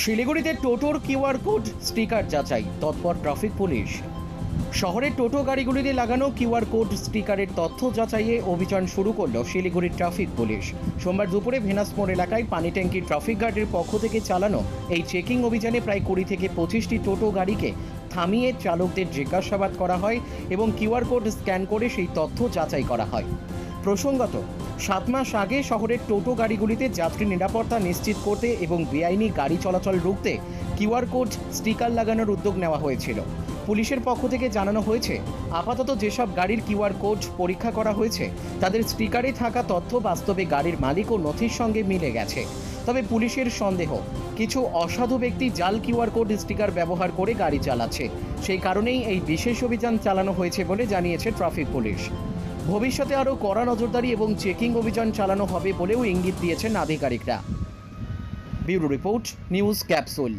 শিলিগুড়িতে টোটোর QR code sticker যাচাই, তৎপর ট্রাফিক পুলিশ। শহরের টোটো গাড়িগুলিতে লাগানো কিউআর কোড স্টিকারের তথ্য যাচাইয়ে অভিযান শুরু করল শিলিগুড়ির ট্রাফিক পুলিশ। সোমবার দুপুরে ভেনাস মোড় এলাকায় পানি ট্যাঙ্কি ট্রাফিক গার্ডের পক্ষ থেকে চালানো এই চেকিং অভিযানে প্রায় 20 থেকে 25টি টোটো গাড়িকে থামিয়ে চালকদের জিজ্ঞাসাবাদ করা হয় এবং কিউআর কোড স্ক্যান করে সেই তথ্য যাচাই করা হয়। প্রসঙ্গত, 7 মাস আগে শহরের টোটো গাড়িগুলিতে যাত্রী নিরাপত্তা নিশ্চিত করতে এবং বেআইনি গাড়ি চলাচল রুখতে কিউআর কোড স্টিকার লাগানোর উদ্যোগ নেওয়া হয়েছিল। পুলিশের পক্ষ থেকে জানানো হয়েছে, আপাতত যেসব গাড়ির কিউআর কোড পরীক্ষা করা হয়েছে তাদের স্টিকারে থাকা তথ্য বাস্তবে গাড়ির মালিক ও নথির সঙ্গে মিলে গেছে। তবে পুলিশের সন্দেহ, কিছু অসাধু ব্যক্তি জাল কিউআর কোড স্টিকার ব্যবহার করে গাড়ি চালাচ্ছে। সেই কারণেই এই বিশেষ অভিযান চালানো হয়েছে বলে জানিয়েছে ট্রাফিক পুলিশ। ভবিষ্যতে আরও কড়া নজরদারি এবং চেকিং অভিযান চালানো হবে বলেও ইঙ্গিত দিয়েছেন আধিকারিকরা। Bureau report, news capsule.